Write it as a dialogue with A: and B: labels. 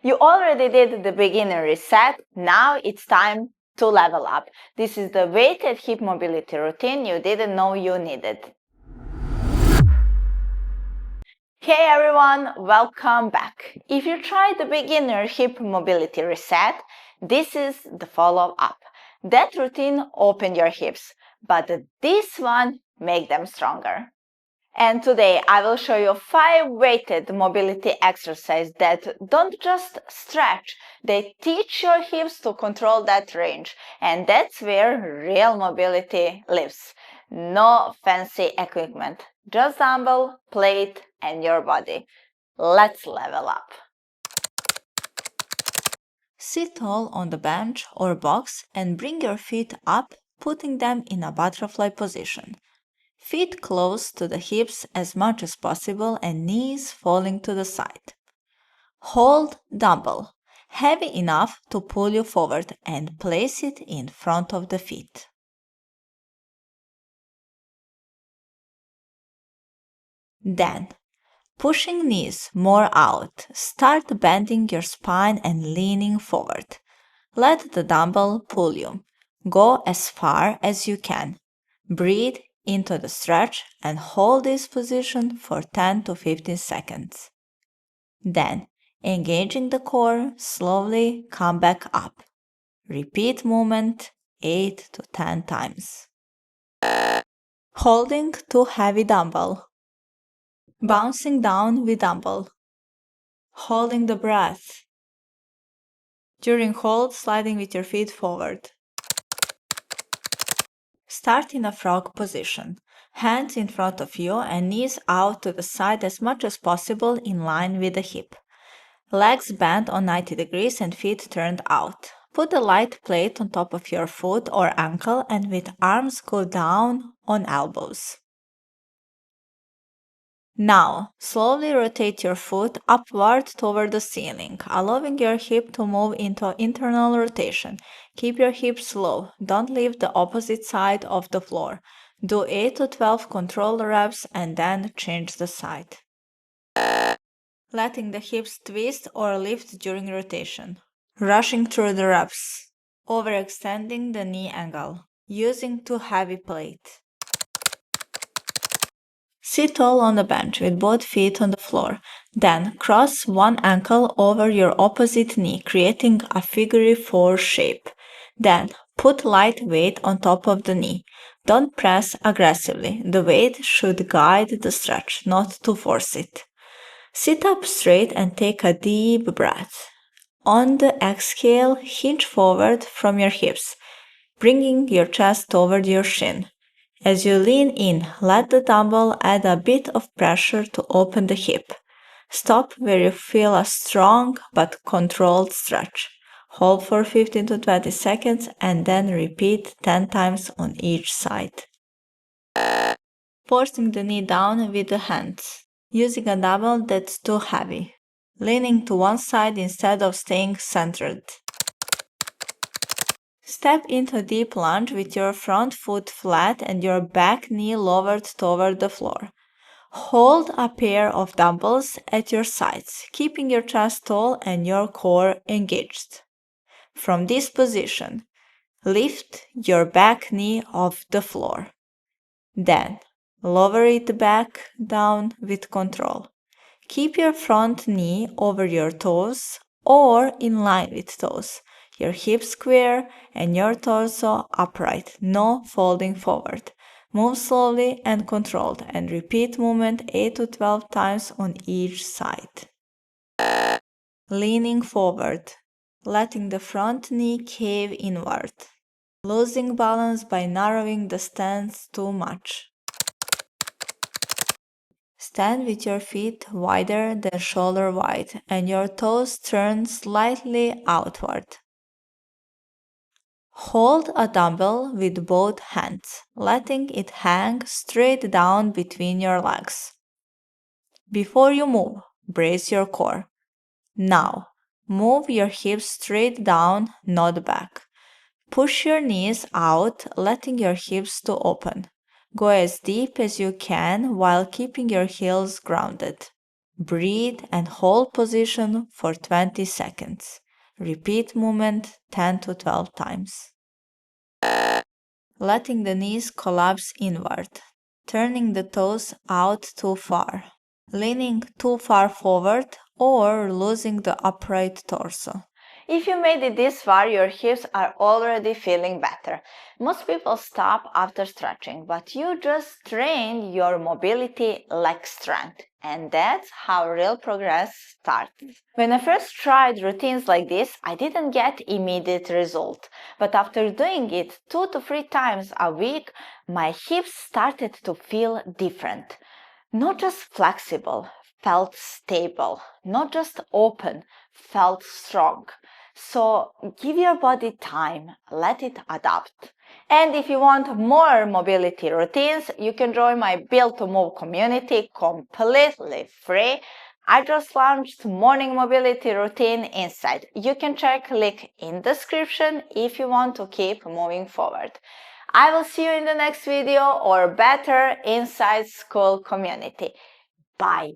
A: You already did the beginner reset, now it's time to level up. This is the weighted hip mobility routine you didn't know you needed. Hey everyone, welcome back. If you tried the beginner hip mobility reset, this is the follow-up. That routine opened your hips, but this one make them stronger. And today I will show you 5 weighted mobility exercises that don't just stretch, they teach your hips to control that range. And that's where real mobility lives. No fancy equipment, just dumbbell, plate, and your body. Let's level up. Sit tall on the bench or box and bring your feet up, putting them in a butterfly position. Feet close to the hips as much as possible and knees falling to the side. Hold dumbbell, heavy enough to pull you forward, and place it in front of the feet. Then, pushing knees more out, start bending your spine and leaning forward. Let the dumbbell pull you. Go as far as you can. Breathe into the stretch and hold this position for 10 to 15 seconds. Then, engaging the core, slowly come back up. Repeat movement 8 to 10 times. Holding too heavy dumbbell. Bouncing down with dumbbell. Holding the breath. During hold, sliding with your feet forward. Start in a frog position. Hands in front of you and knees out to the side as much as possible in line with the hip. Legs bent on 90 degrees and feet turned out. Put a light plate on top of your foot or ankle and with arms go down on elbows. Now, slowly rotate your foot upward toward the ceiling, allowing your hip to move into internal rotation. Keep your hips low. Don't leave the opposite side of the floor. Do 8 to 12 control reps and then change the side. Letting the hips twist or lift during rotation. Rushing through the reps. Overextending the knee angle. Using too heavy plate. Sit tall on the bench with both feet on the floor. Then cross one ankle over your opposite knee, creating a figure 4 shape. Then put light weight on top of the knee. Don't press aggressively. The weight should guide the stretch, not to force it. Sit up straight and take a deep breath. On the exhale, hinge forward from your hips, bringing your chest toward your shin. As you lean in, let the dumbbell add a bit of pressure to open the hip. Stop where you feel a strong but controlled stretch. Hold for 15 to 20 seconds and then repeat 10 times on each side. Forcing the knee down with the hands. Using a dumbbell that's too heavy. Leaning to one side instead of staying centered. Step into a deep lunge with your front foot flat and your back knee lowered toward the floor. Hold a pair of dumbbells at your sides, keeping your chest tall and your core engaged. From this position, lift your back knee off the floor. Then, lower it back down with control. Keep your front knee over your toes or in line with toes. Your hips square and your torso upright, no folding forward. Move slowly and controlled and repeat movement 8 to 12 times on each side. Leaning forward, letting the front knee cave inward. Losing balance by narrowing the stance too much. Stand with your feet wider than shoulder wide and your toes turned slightly outward. Hold a dumbbell with both hands, letting it hang straight down between your legs. Before you move, brace your core. Now, move your hips straight down, not back. Push your knees out, letting your hips to open. Go as deep as you can while keeping your heels grounded. Breathe and hold position for 20 seconds. Repeat movement 10 to 12 times. Letting the knees collapse inward. Turning the toes out too far. Leaning too far forward or losing the upright torso.
B: If you made it this far, your hips are already feeling better. Most people stop after stretching, but you just trained your mobility leg strength. And that's how real progress starts. When I first tried routines like this, I didn't get immediate result. But after doing it 2 to 3 times a week, my hips started to feel different. Not just flexible, felt stable. Not just open, felt strong. So give your body time, let it adapt. And if you want more mobility routines, you can join my Build to Move community completely free. I just launched morning mobility routine inside. You can check link in description if you want to keep moving forward. I will see you in the next video or better inside school community. Bye.